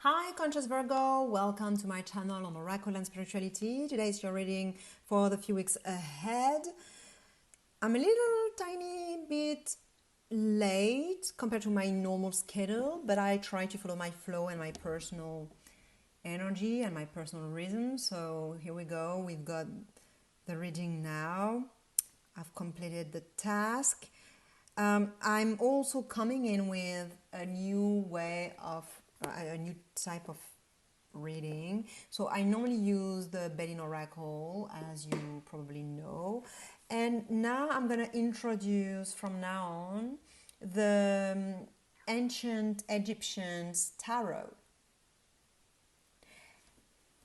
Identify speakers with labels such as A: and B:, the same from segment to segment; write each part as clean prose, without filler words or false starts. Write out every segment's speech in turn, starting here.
A: Hi, Conscious Virgo. Welcome to my channel on Oracle and Spirituality. Today is your reading for the few weeks ahead. I'm a little tiny bit late compared to my normal schedule, but I try to follow my flow and my personal energy and my personal rhythm. So here we go. We've got the reading now. I've completed the task. I'm also coming in with a new way of a new type of reading. So I normally use the Belline Oracle, as you probably know, and now I'm going to introduce from now on the ancient Egyptians tarot.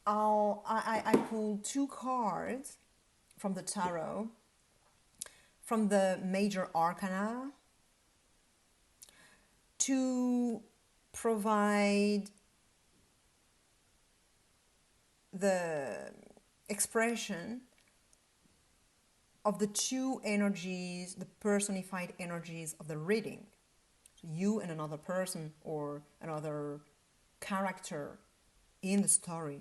A: I pulled two cards from the tarot, from the major arcana, to provide the expression of the two energies, the personified energies of the reading. So you and another person or another character in the story.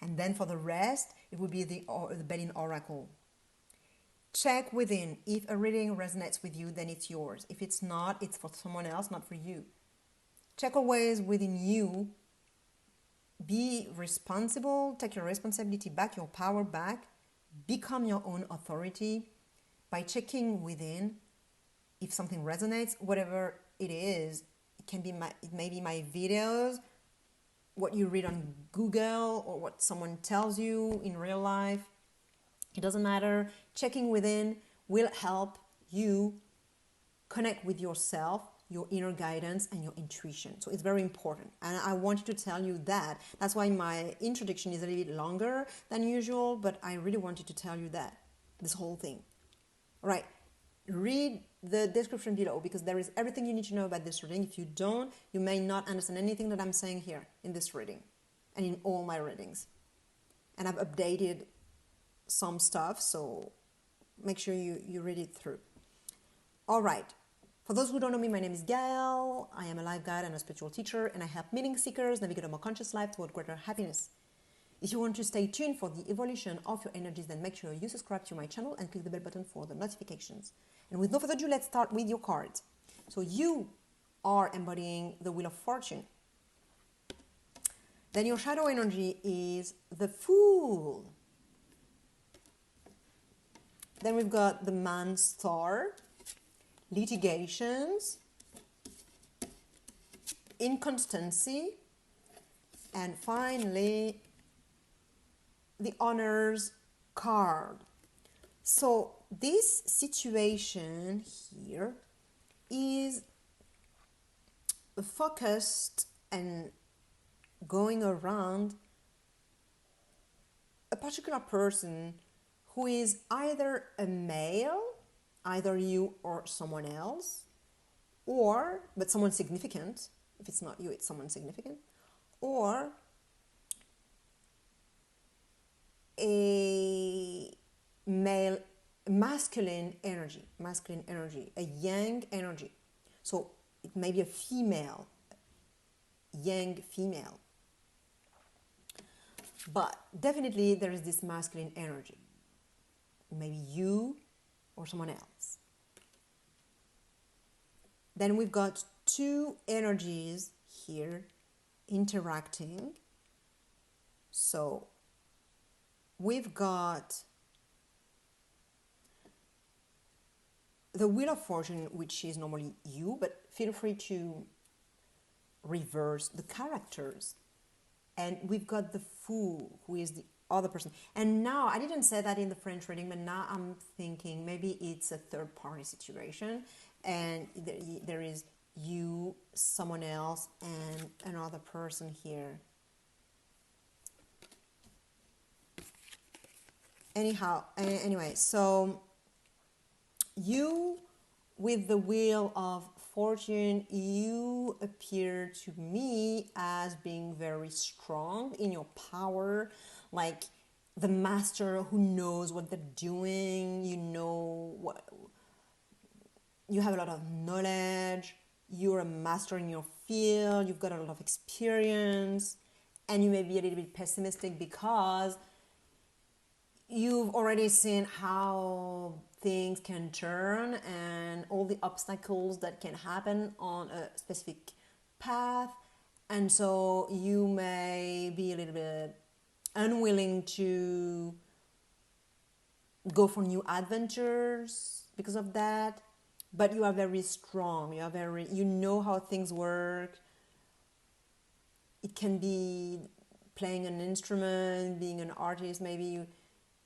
A: And then for the rest, it would be the Belline Oracle. Check within. If a reading resonates with you, then it's yours. If it's not, it's for someone else, not for you. Check always within you. Be responsible. Take your responsibility back, your power back. Become your own authority by checking within. If something resonates, whatever it is, it may be my videos, what you read on Google, or what someone tells you in real life. It doesn't matter. Checking within will help you connect with yourself, your inner guidance, and your intuition. So it's very important. And I wanted to tell you that. That's why my introduction is a little bit longer than usual, but I really wanted to tell you that, this whole thing. All right. Read the description below because there is everything you need to know about this reading. If you don't, you may not understand anything that I'm saying here in this reading and in all my readings. And I've updated some stuff, so make sure you read it through. All right. For those who don't know me, my name is Gail. I am a life guide and a spiritual teacher, and I help meaning seekers navigate a more conscious life toward greater happiness. If you want to stay tuned for the evolution of your energies, then make sure you subscribe to my channel and click the bell button for the notifications. And with no further ado, let's start with your cards. So you are embodying the Wheel of Fortune. Then your shadow energy is the Fool. Then we've got the Man Star, litigations, inconstancy, and finally the Honors card. So this situation here is focused and going around a particular person who is either a male, either you or someone else, but someone significant. If it's not you, it's someone significant, or a male, masculine energy, a yang energy. So it may be a female, yang female, but definitely there is this masculine energy. Maybe you or someone else. Then we've got two energies here interacting. So we've got the Wheel of Fortune, which is normally you, but feel free to reverse the characters. And we've got the Fool, who is the other person. And now, I didn't say that in the French reading, but now I'm thinking maybe it's a third party situation and there is you, someone else, and another person here. Anyway, so you with the Wheel of Fortune, you appear to me as being very strong in your power, like the master who knows what they're doing. You know what, you have a lot of knowledge, you're a master in your field, you've got a lot of experience, and you may be a little bit pessimistic because you've already seen how things can turn and all the obstacles that can happen on a specific path. And so you may be a little bit unwilling to go for new adventures because of that. But you are very strong. You know how things work. It can be playing an instrument, being an artist, maybe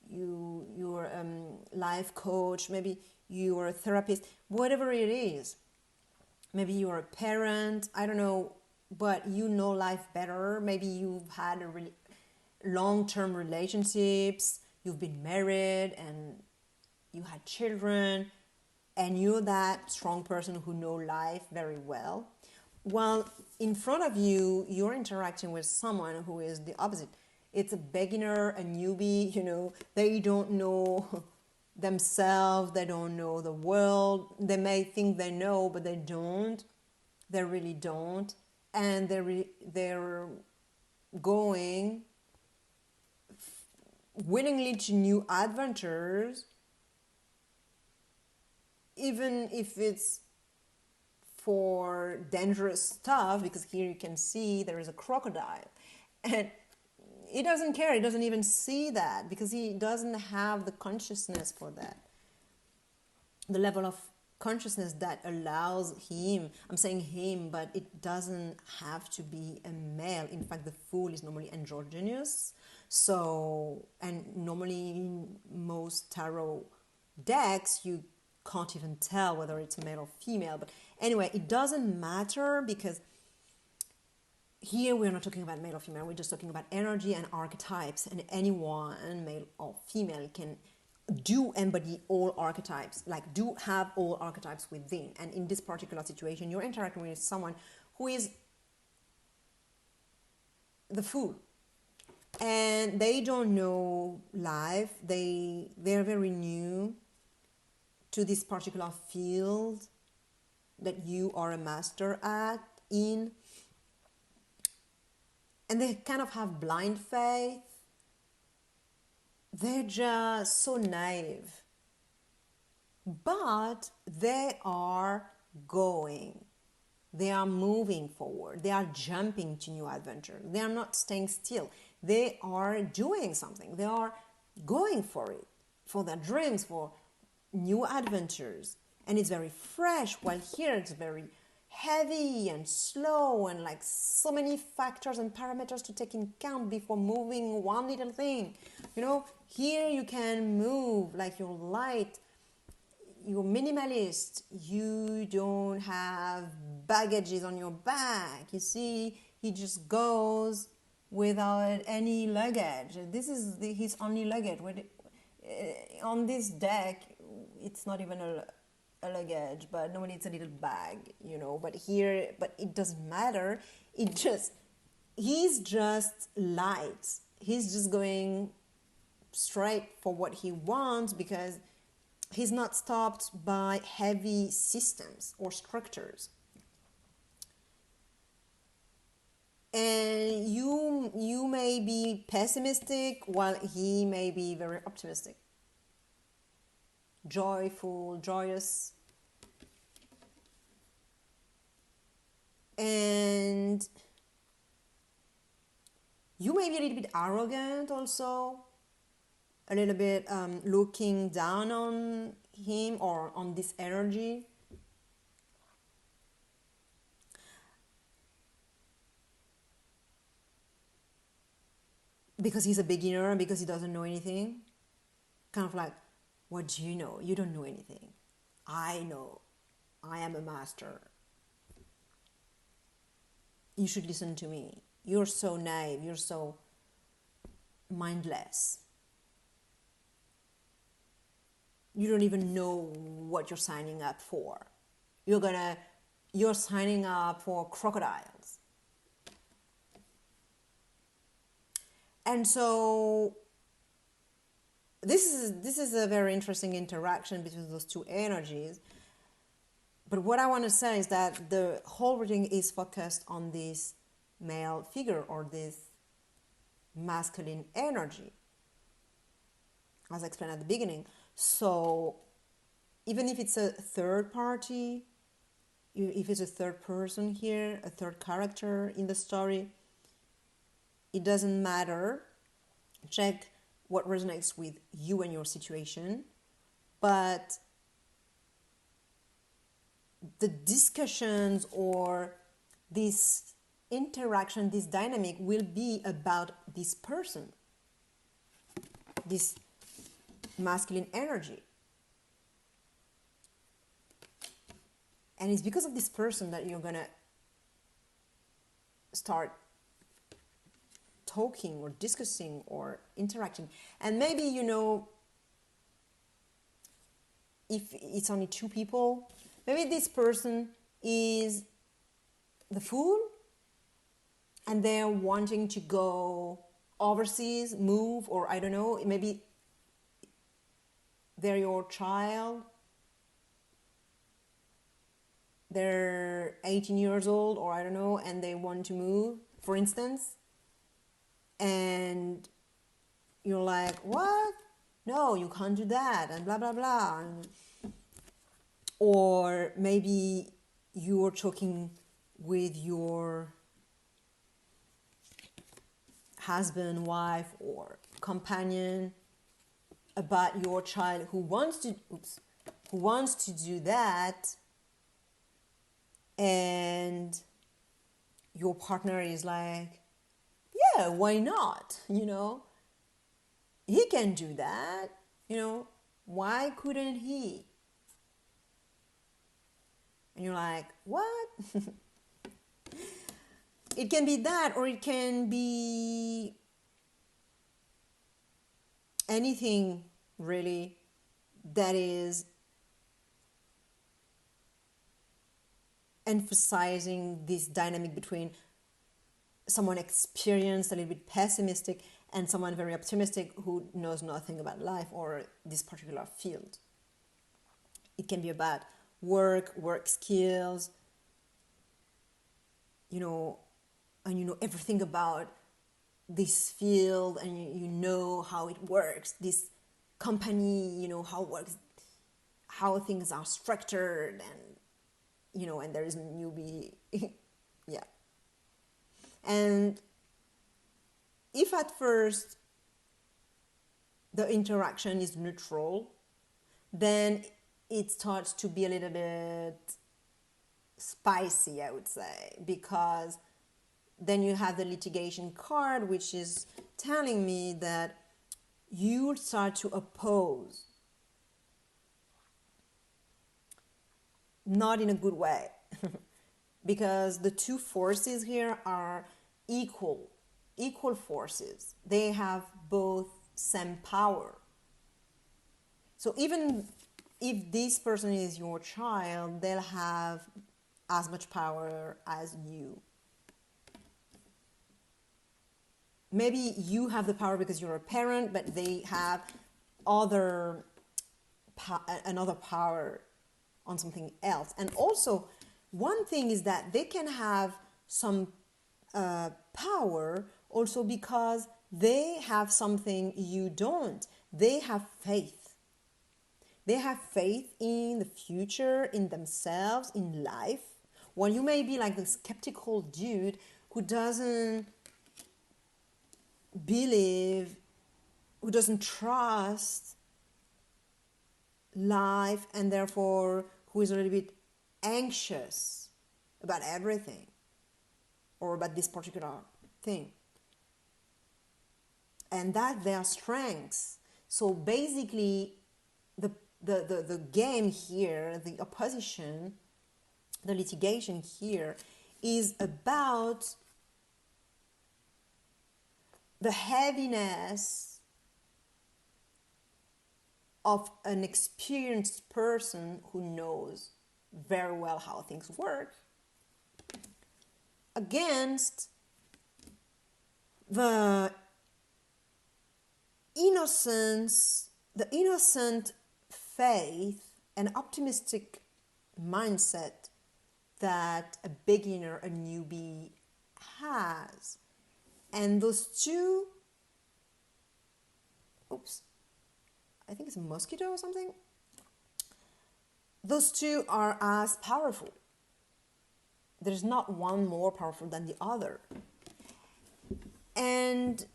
A: you're a life coach, maybe you're a therapist, whatever it is. Maybe you're a parent, I don't know, but you know life better. Maybe you've had a really long-term relationships, you've been married and you had children, and you're that strong person who know life very well. Well, in front of you, you're interacting with someone who is the opposite. It's a beginner, a newbie, they don't know themselves, they don't know the world. They may think they know, but they don't. They really don't. And they're going willingly to new adventures, even if it's for dangerous stuff, because here you can see there is a crocodile. And he doesn't care, he doesn't even see that, because he doesn't have the consciousness for that. The level of consciousness that allows him, I'm saying him, but it doesn't have to be a male. In fact, the fool is normally androgynous. So, and normally in most tarot decks, you can't even tell whether it's a male or female. But anyway, it doesn't matter, because here we're not talking about male or female, we're just talking about energy and archetypes, and anyone, male or female, can do embody all archetypes, like do have all archetypes within. And in this particular situation, you're interacting with someone who is the fool, and they don't know life, they're very new to this particular field that you are a master in, and they kind of have blind faith. They're just so naive, but they are going, they are moving forward, they are jumping to new adventures, they are not staying still, they are doing something, they are going for it, for their dreams, for new adventures. And it's very fresh, while here it's very heavy and slow, and like so many factors and parameters to take in account before moving one little thing. Here you can move like you're light, you're minimalist, you don't have baggages on your back. You see, he just goes without any luggage. This is his only luggage. On this deck, it's not even a luggage, but normally it's a little bag, but here, but it doesn't matter. He's just light. He's just going straight for what he wants, because he's not stopped by heavy systems or structures. And you may be pessimistic while he may be very optimistic, joyful, joyous. And you may be a little bit arrogant also, a little bit looking down on him or on this energy. Because he's a beginner, because he doesn't know anything. Kind of like, what do you know? You don't know anything. I know. I am a master. You should listen to me. You're so naive. You're so mindless. You don't even know what you're signing up for. You're signing up for crocodiles. And so this is a very interesting interaction between those two energies. But what I want to say is that the whole reading is focused on this male figure or this masculine energy, as I explained at the beginning. So even if it's a third party, if it's a third person here, a third character in the story, it doesn't matter. Check what resonates with you and your situation. But the discussions or this interaction, this dynamic will be about this person, this masculine energy. And it's because of this person that you're going to start talking or discussing or interacting. And maybe, you know, if it's only two people, maybe this person is the fool and they're wanting to go overseas, move, or I don't know, maybe they're your child. They're 18 years old, or I don't know, and they want to move, for instance. And you're like, what? No, you can't do that, and blah, blah, blah. Or maybe you're talking with your husband, wife, or companion about your child who wants to do that, and your partner is like, yeah, why not? You know, he can do that. You know, why couldn't he? And you're like, what? It can be that, or it can be anything really that is emphasizing this dynamic between someone experienced, a little bit pessimistic, and someone very optimistic who knows nothing about life or this particular field. It can be about work skills, you know, and you know everything about this field, and you know how it works, this company, you know how it works, how things are structured, and you know, and there is newbie. Yeah. And if at first the interaction is neutral, then it starts to be a little bit spicy, I would say, because then you have the litigation card, which is telling me that you start to oppose, not in a good way, because the two forces here are equal forces. They have both same power. So even if this person is your child, they'll have as much power as you. Maybe you have the power because you're a parent, but they have another power on something else. And also, one thing is that they can have some power also because they have something you don't. They have faith. They have faith in the future, in themselves, in life. While you may be like the skeptical dude who doesn't believe, who doesn't trust life, and therefore who is a little bit anxious about everything or about this particular thing. And that their strengths. So basically the game here, the opposition, the litigation here is about the heaviness of an experienced person who knows very well how things work against the innocence, the innocent faith and optimistic mindset that a beginner, a newbie has. And those two, I think it's a mosquito or something. Those two are as powerful. There's not one more powerful than the other. And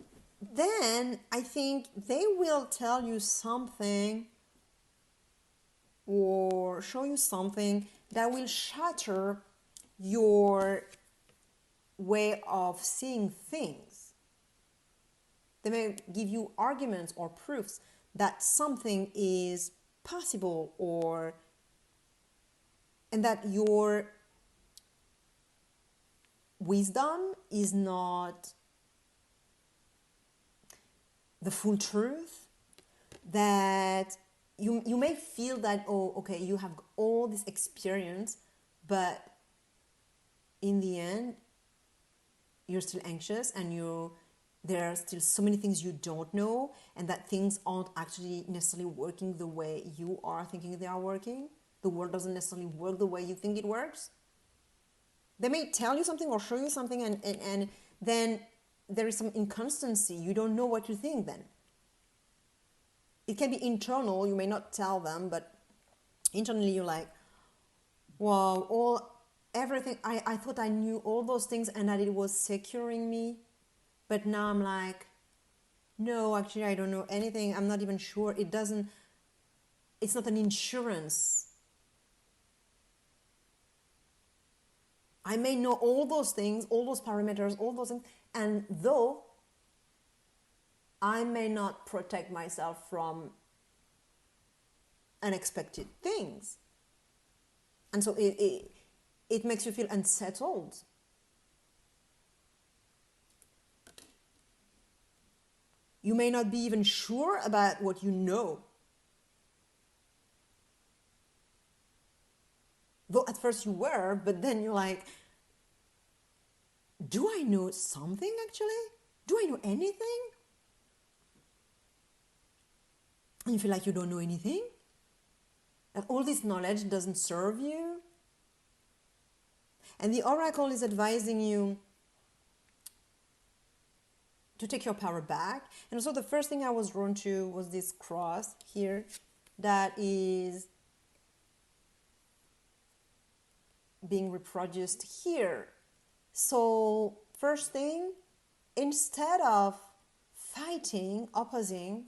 A: then I think they will tell you something or show you something that will shatter your way of seeing things. They may give you arguments or proofs that something is possible, or and that your wisdom is not the full truth, that you may feel that, oh, okay, you have all this experience, but in the end, you're still anxious and there are still so many things you don't know, and that things aren't actually necessarily working the way you are thinking they are working. The world doesn't necessarily work the way you think it works. They may tell you something or show you something, and then there is some inconsistency. You don't know what you think then. It can be internal. You may not tell them, but internally you're like, wow, everything, I thought I knew all those things and that it was securing me. But now I'm like, no, actually I don't know anything. I'm not even sure. It's not an insurance. I may know all those things, all those parameters, all those things, and though I may not protect myself from unexpected things. And so it makes you feel unsettled. You may not be even sure about what you know. Though at first you were, but then you're like, do I know something actually? Do I know anything? And you feel like you don't know anything? That all this knowledge doesn't serve you? And the oracle is advising you to take your power back. And also the first thing I was drawn to was this cross here that is being reproduced here. So first thing, instead of fighting, opposing,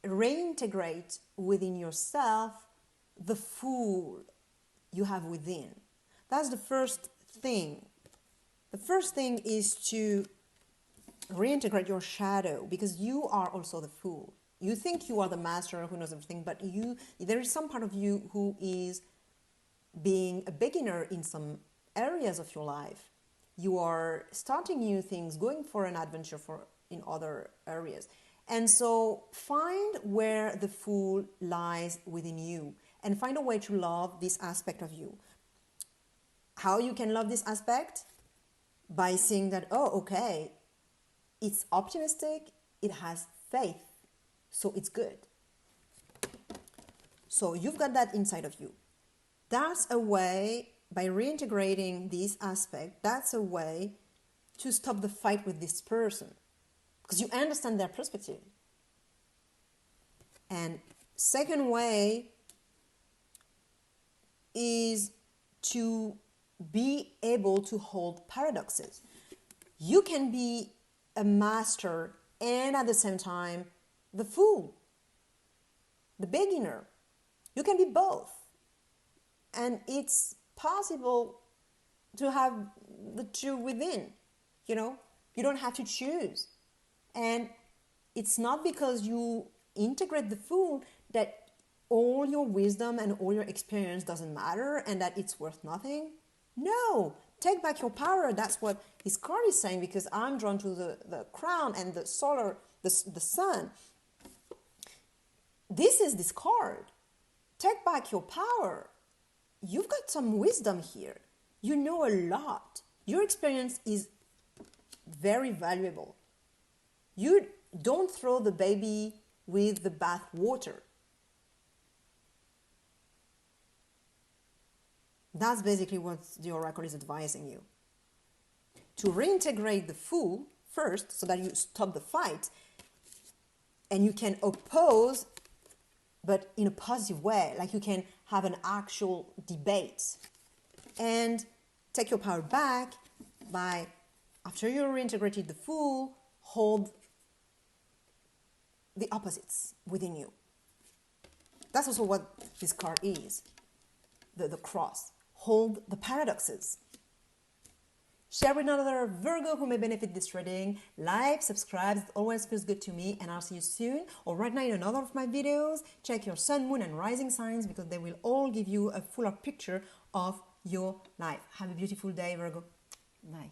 A: reintegrate within yourself the Fool you have within. That's the first thing. The first thing is to reintegrate your shadow, because you are also the Fool. You think you are the master who knows everything, but there is some part of you who is being a beginner in some areas of your life. You are starting new things, going for an adventure in other areas. And so find where the Fool lies within you and find a way to love this aspect of you. How you can love this aspect? By seeing that, oh, okay, it's optimistic, it has faith, so it's good. So you've got that inside of you. That's a way, by reintegrating this aspect, that's a way to stop the fight with this person, because you understand their perspective. And second way is to be able to hold paradoxes. You can be a master and at the same time the Fool, the beginner. You can be both. And it's possible to have the two within, you know. You don't have to choose. And it's not because you integrate the Fool that all your wisdom and all your experience doesn't matter and that it's worth nothing. No, take back your power. That's what his card is saying, because I'm drawn to the crown and the solar, the sun. This is this card. Take back your power. You've got some wisdom here. You know a lot. Your experience is very valuable. You don't throw the baby with the bath water. That's basically what the oracle is advising you. To reintegrate the Fool first, so that you stop the fight, and you can oppose, but in a positive way, like you can have an actual debate and take your power back by, after you reintegrated the Fool, hold the opposites within you. That's also what this card is, the cross. Hold the paradoxes. Share with another Virgo who may benefit this reading. Like, subscribe, it always feels good to me, and I'll see you soon. Or right now in another of my videos, check your sun, moon, and rising signs because they will all give you a fuller picture of your life. Have a beautiful day, Virgo. Bye.